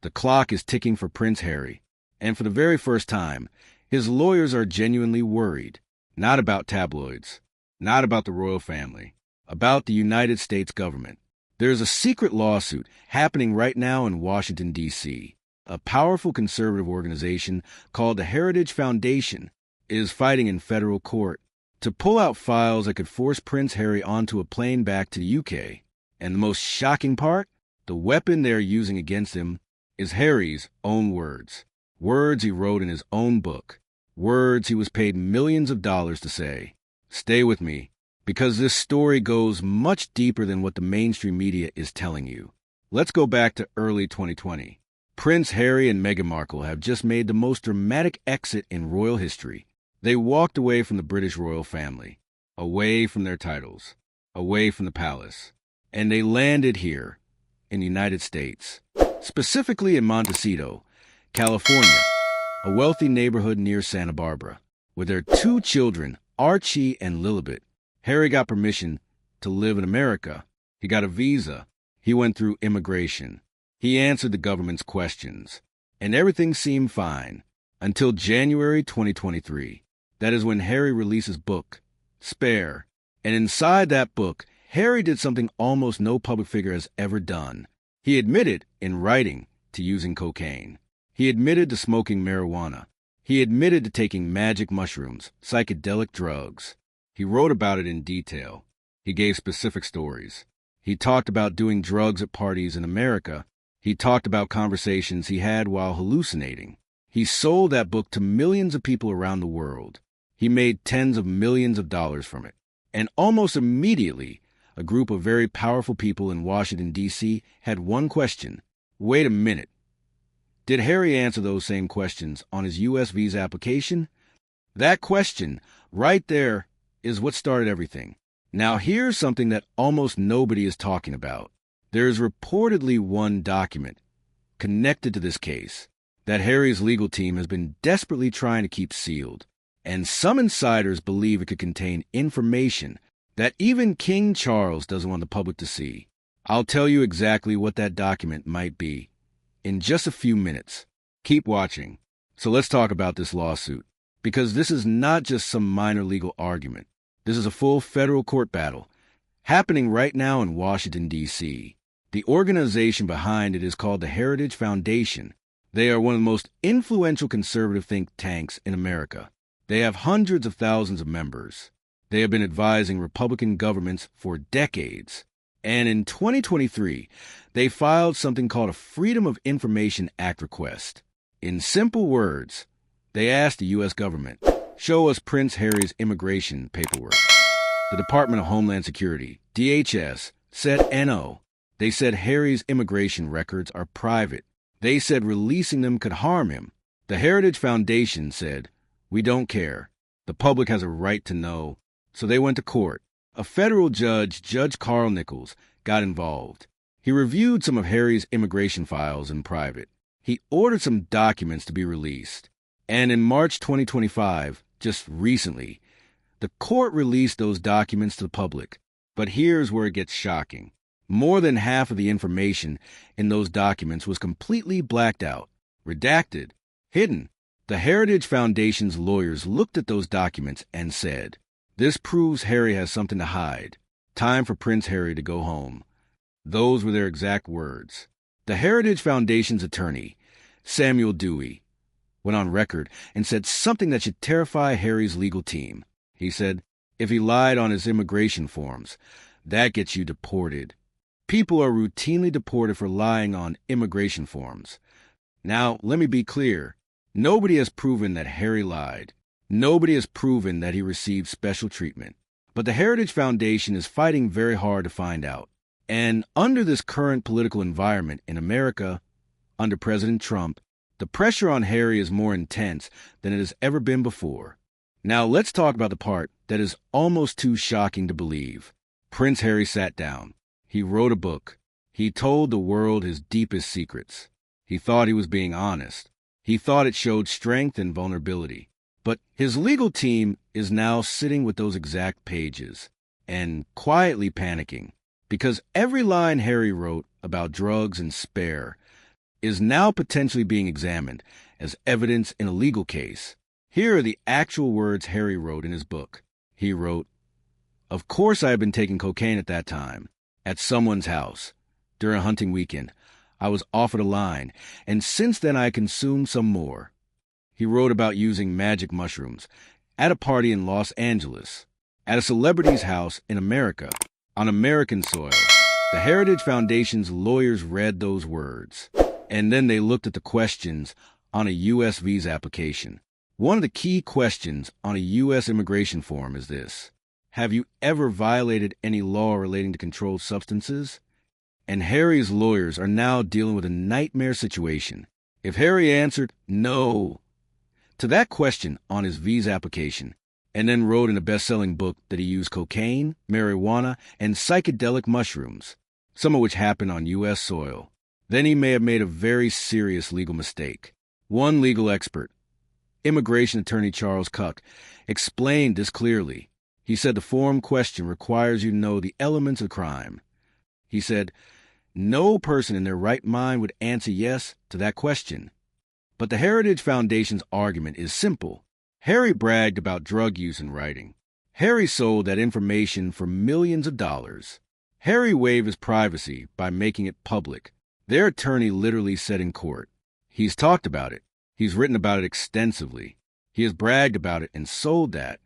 The clock is ticking for Prince Harry, and for the very first time, his lawyers are genuinely worried. Not about tabloids, not about the royal family, about the United States government. There's a secret lawsuit happening right now in Washington, D.C. A powerful conservative organization called the Heritage Foundation is fighting in federal court to pull out files that could force Prince Harry onto a plane back to the UK. And the most shocking part? The weapon they're using against him is Harry's own words. Words he wrote in his own book. Words he was paid millions of dollars to say. Stay with me, because this story goes much deeper than what the mainstream media is telling you. Let's go back to early 2020. Prince Harry and Meghan Markle have just made the most dramatic exit in royal history. They walked away from the British royal family, away from their titles, away from the palace, and they landed here in the United States, specifically in Montecito, California, a wealthy neighborhood near Santa Barbara. With their 2 children, Archie and Lilibet, Harry got permission to live in America. He got a visa. He went through immigration. He answered the government's questions, and everything seemed fine until January 2023. That is when Harry released his book, Spare. And inside that book, Harry did something almost no public figure has ever done. He admitted, in writing, to using cocaine. He admitted to smoking marijuana. He admitted to taking magic mushrooms, psychedelic drugs. He wrote about it in detail. He gave specific stories. He talked about doing drugs at parties in America. He talked about conversations he had while hallucinating. He sold that book to millions of people around the world. He made tens of millions of dollars from it. And almost immediately, a group of very powerful people in Washington, D.C. had one question. Wait a minute. Did Harry answer those same questions on his U.S. visa application? That question, right there, is what started everything. Now here's something that almost nobody is talking about. There's reportedly one document connected to this case that Harry's legal team has been desperately trying to keep sealed, and some insiders believe it could contain information that even King Charles doesn't want the public to see. I'll tell you exactly what that document might be in just a few minutes. Keep watching. So let's talk about this lawsuit, because this is not just some minor legal argument. This is a full federal court battle happening right now in Washington, D.C. The organization behind it is called the Heritage Foundation. They are one of the most influential conservative think tanks in America. They have hundreds of thousands of members. They have been advising Republican governments for decades. And in 2023, they filed something called a Freedom of Information Act request. In simple words, they asked the U.S. government, show us Prince Harry's immigration paperwork. The Department of Homeland Security, DHS, said no. They said Harry's immigration records are private. They said releasing them could harm him. The Heritage Foundation said, we don't care. The public has a right to know. So they went to court. A federal judge, Judge Carl Nichols, got involved. He reviewed some of Harry's immigration files in private. He ordered some documents to be released. And in March 2025, just recently, the court released those documents to the public. But here's where it gets shocking. More than half of the information in those documents was completely blacked out, redacted, hidden. The Heritage Foundation's lawyers looked at those documents and said, this proves Harry has something to hide. Time for Prince Harry to go home. Those were their exact words. The Heritage Foundation's attorney, Samuel Dewey, went on record and said something that should terrify Harry's legal team. He said, if he lied on his immigration forms, that gets you deported. People are routinely deported for lying on immigration forms. Now, let me be clear. Nobody has proven that Harry lied. Nobody has proven that he received special treatment. But the Heritage Foundation is fighting very hard to find out. And under this current political environment in America, under President Trump, the pressure on Harry is more intense than it has ever been before. Now let's talk about the part that is almost too shocking to believe. Prince Harry sat down. He wrote a book. He told the world his deepest secrets. He thought he was being honest. He thought it showed strength and vulnerability. But his legal team is now sitting with those exact pages and quietly panicking because every line Harry wrote about drugs and Spare, is now potentially being examined as evidence in a legal case. Here are the actual words Harry wrote in his book. He wrote, "Of course I had been taking cocaine at that time, at someone's house. During a hunting weekend, I was offered a line, and since then I consumed some more." He wrote about using magic mushrooms at a party in Los Angeles, at a celebrity's house in America, on American soil. The Heritage Foundation's lawyers read those words, and then they looked at the questions on a U.S. visa application. One of the key questions on a U.S. immigration form is this: have you ever violated any law relating to controlled substances? And Harry's lawyers are now dealing with a nightmare situation. If Harry answered no to that question on his visa application, and then wrote in a best-selling book that he used cocaine, marijuana, and psychedelic mushrooms, some of which happened on U.S. soil, then he may have made a very serious legal mistake. One legal expert, immigration attorney Charles Cuck, explained this clearly. He said the form question requires you to know the elements of crime. He said, no person in their right mind would answer yes to that question. But the Heritage Foundation's argument is simple. Harry bragged about drug use in writing. Harry sold that information for millions of dollars. Harry waived his privacy by making it public. Their attorney literally said in court, he's talked about it. He's written about it extensively. He has bragged about it and sold that.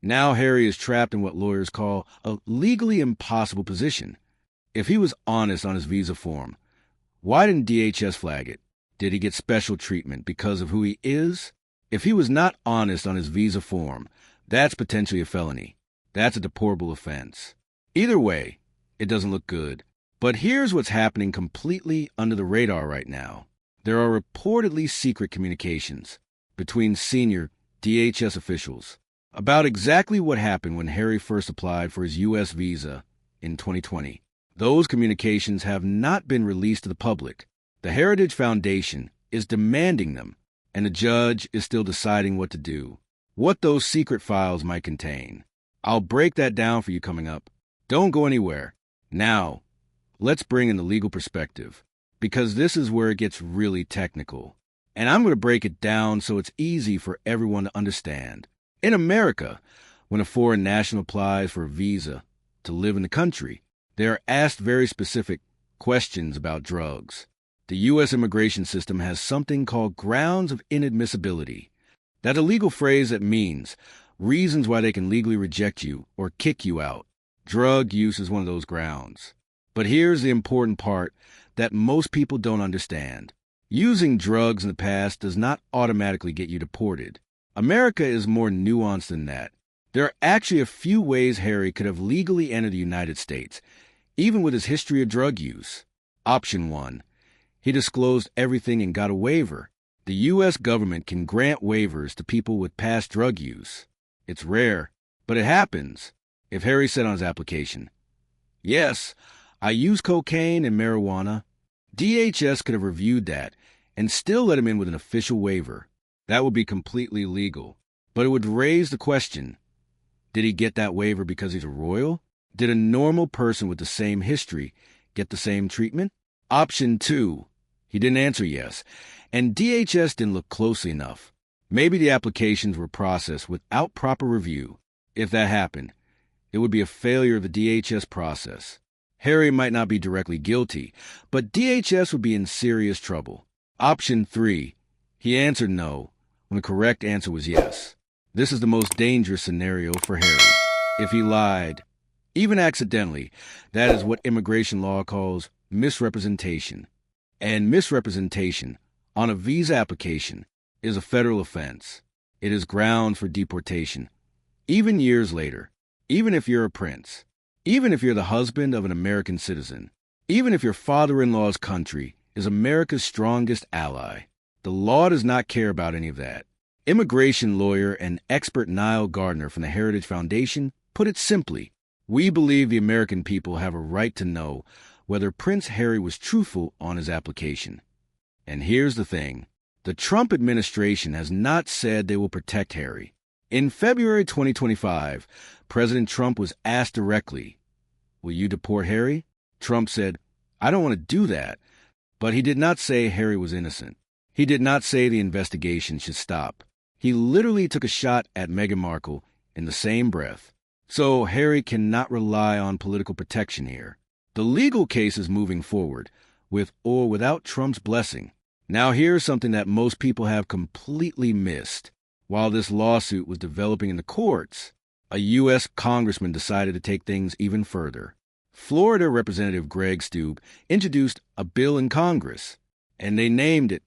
Now Harry is trapped in what lawyers call a legally impossible position. If he was honest on his visa form, why didn't DHS flag it? Did he get special treatment because of who he is? If he was not honest on his visa form, that's potentially a felony. That's a deportable offense. Either way, it doesn't look good. But here's what's happening completely under the radar right now. There are reportedly secret communications between senior DHS officials about exactly what happened when Harry first applied for his U.S. visa in 2020. Those communications have not been released to the public. The Heritage Foundation is demanding them, and the judge is still deciding what to do, what those secret files might contain. I'll break that down for you coming up. Don't go anywhere. Now, let's bring in the legal perspective, because this is where it gets really technical. And I'm going to break it down so it's easy for everyone to understand. In America, when a foreign national applies for a visa to live in the country, they are asked very specific questions about drugs. The U.S. immigration system has something called grounds of inadmissibility. That's a legal phrase that means reasons why they can legally reject you or kick you out. Drug use is one of those grounds. But here's the important part that most people don't understand. Using drugs in the past does not automatically get you deported. America is more nuanced than that. There are actually a few ways Harry could have legally entered the United States, even with his history of drug use. Option 1. He disclosed everything and got a waiver. The U.S. government can grant waivers to people with past drug use. It's rare, but it happens. If Harry said on his application, "Yes, I use cocaine and marijuana," DHS could have reviewed that and still let him in with an official waiver. That would be completely legal. But it would raise the question, did he get that waiver because he's a royal? Did a normal person with the same history get the same treatment? Option 2, he didn't answer yes, and DHS didn't look closely enough. Maybe the applications were processed without proper review. If that happened, it would be a failure of the DHS process. Harry might not be directly guilty, but DHS would be in serious trouble. Option 3, he answered no when the correct answer was yes. This is the most dangerous scenario for Harry. If he lied, even accidentally, that is what immigration law calls misrepresentation. And misrepresentation on a visa application is a federal offense. It is ground for deportation. Even years later, even if you're a prince, even if you're the husband of an American citizen, even if your father-in-law's country is America's strongest ally, the law does not care about any of that. Immigration lawyer and expert Niall Gardner from the Heritage Foundation put it simply: we believe the American people have a right to know whether Prince Harry was truthful on his application. And here's the thing. The Trump administration has not said they will protect Harry. In February 2025, President Trump was asked directly, "Will you deport Harry?" Trump said, "I don't want to do that. But he did not say Harry was innocent. He did not say the investigation should stop. He literally took a shot at Meghan Markle in the same breath. So Harry cannot rely on political protection here. The legal case is moving forward, with or without Trump's blessing. Now here's something that most people have completely missed. While this lawsuit was developing in the courts, a U.S. congressman decided to take things even further. Florida Representative Greg Steube introduced a bill in Congress, and they named it,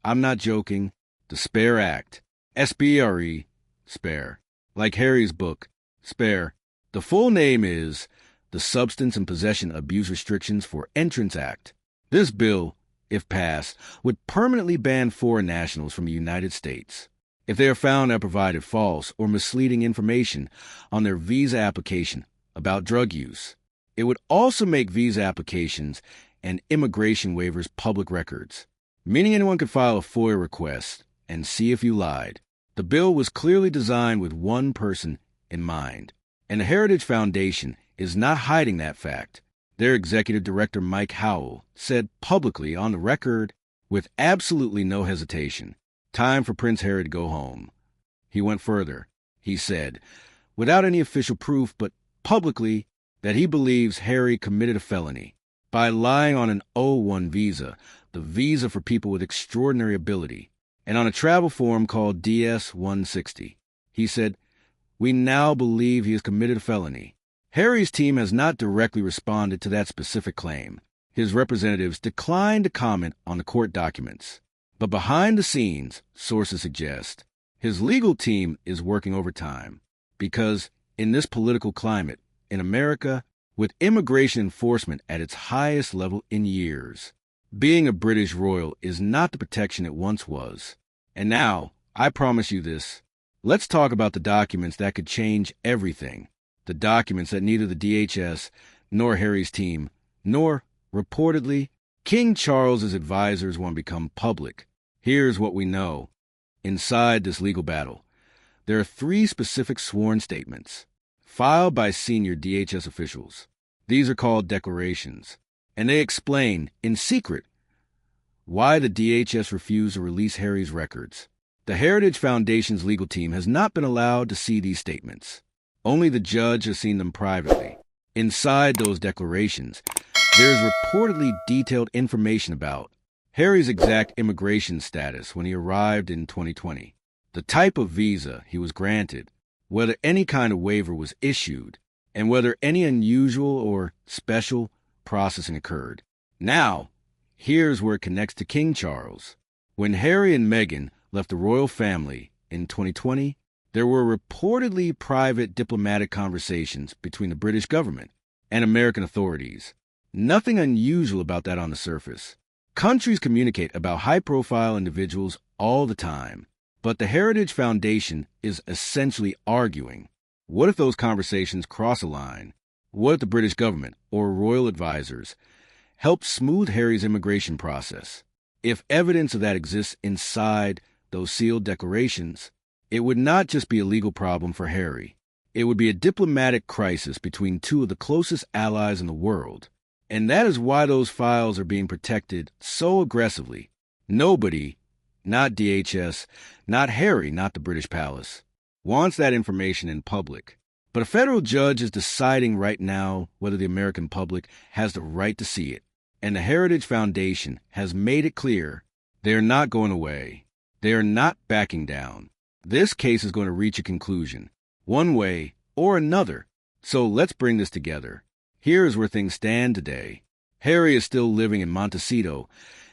I'm not joking, the SPARE Act. S-P-R-E, SPARE. Like Harry's book, SPARE. The full name is the Substance and Possession Abuse Restrictions for Entrance Act. This bill, if passed, would permanently ban foreign nationals from the United States if they are found to have provided false or misleading information on their visa application about drug use. It would also make visa applications and immigration waivers public records, meaning anyone could file a FOIA request and see if you lied. The bill was clearly designed with one person in mind, and the Heritage Foundation is not hiding that fact. Their executive director, Mike Howell, said publicly on the record, with absolutely no hesitation, time for Prince Harry to go home. He went further. He said, without any official proof, but publicly, that he believes Harry committed a felony by lying on an O1 visa, the visa for people with extraordinary ability, and on a travel form called DS-160. He said, we now believe he has committed a felony. Harry's team has not directly responded to that specific claim. His representatives declined to comment on the court documents. But behind the scenes, sources suggest, his legal team is working overtime because in this political climate, in America, with immigration enforcement at its highest level in years, being a British royal is not the protection it once was. And now, I promise you this, let's talk about the documents that could change everything. The documents that neither the DHS, nor Harry's team, nor, reportedly, King Charles's advisors want to become public. Here's what we know. Inside this legal battle, there are 3 specific sworn statements filed by senior DHS officials. These are called declarations, and they explain, in secret, why the DHS refused to release Harry's records. The Heritage Foundation's legal team has not been allowed to see these statements. Only the judge has seen them privately. Inside those declarations, there is reportedly detailed information about Harry's exact immigration status when he arrived in 2020, the type of visa he was granted, whether any kind of waiver was issued, and whether any unusual or special processing occurred. Now, here's where it connects to King Charles. When Harry and Meghan left the royal family in 2020, there were reportedly private diplomatic conversations between the British government and American authorities. Nothing unusual about that on the surface. Countries communicate about high-profile individuals all the time, but the Heritage Foundation is essentially arguing, what if those conversations cross a line? What if the British government or royal advisors helped smooth Harry's immigration process? If evidence of that exists inside those sealed declarations, it would not just be a legal problem for Harry. It would be a diplomatic crisis between 2 of the closest allies in the world. And that is why those files are being protected so aggressively. Nobody, not DHS, not Harry, not the British Palace, wants that information in public. But a federal judge is deciding right now whether the American public has the right to see it. And the Heritage Foundation has made it clear they are not going away. They are not backing down. This case is going to reach a conclusion, one way or another. So let's bring this together. Here's where things stand today. Harry is still living in Montecito,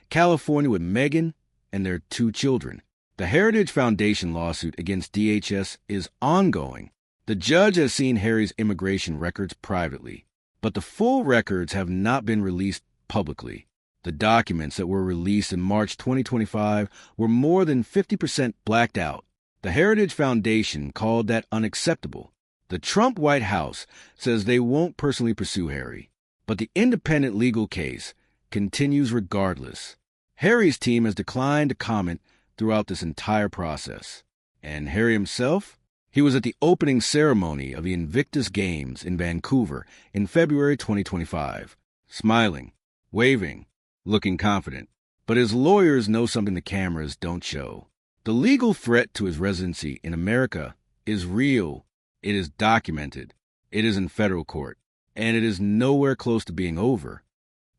California with Meghan and their 2 children. The Heritage Foundation lawsuit against DHS is ongoing. The judge has seen Harry's immigration records privately, but the full records have not been released publicly. The documents that were released in March 2025 were more than 50% blacked out. The Heritage Foundation called that unacceptable. The Trump White House says they won't personally pursue Harry, but the independent legal case continues regardless. Harry's team has declined to comment throughout this entire process. And Harry himself? He was at the opening ceremony of the Invictus Games in Vancouver in February 2025, smiling, waving, looking confident. But his lawyers know something the cameras don't show. The legal threat to his residency in America is real. It is documented. It is in federal court. And it is nowhere close to being over.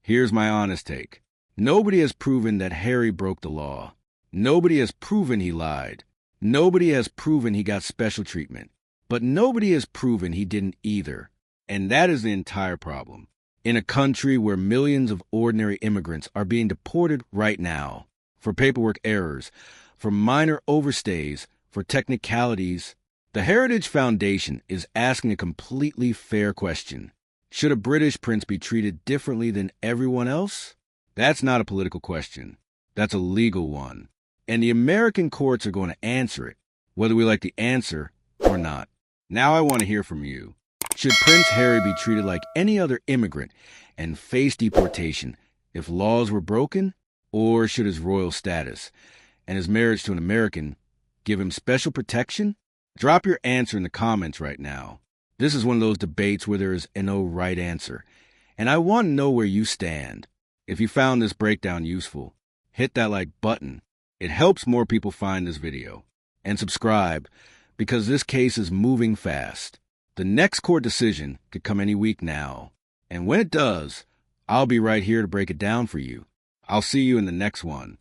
Here's my honest take. Nobody has proven that Harry broke the law. Nobody has proven he lied. Nobody has proven he got special treatment. But nobody has proven he didn't either. And that is the entire problem. In a country where millions of ordinary immigrants are being deported right now for paperwork errors, for minor overstays, for technicalities, the Heritage Foundation is asking a completely fair question. Should a British prince be treated differently than everyone else? That's not a political question. That's a legal one. And the American courts are going to answer it, whether we like the answer or not. Now I want to hear from you. Should Prince Harry be treated like any other immigrant and face deportation if laws were broken? Or should his royal status and his marriage to an American give him special protection? Drop your answer in the comments right now. This is one of those debates where there is no right answer, and I want to know where you stand. If you found this breakdown useful, hit that like button. It helps more people find this video. And subscribe, because this case is moving fast. The next court decision could come any week now. And when it does, I'll be right here to break it down for you. I'll see you in the next one.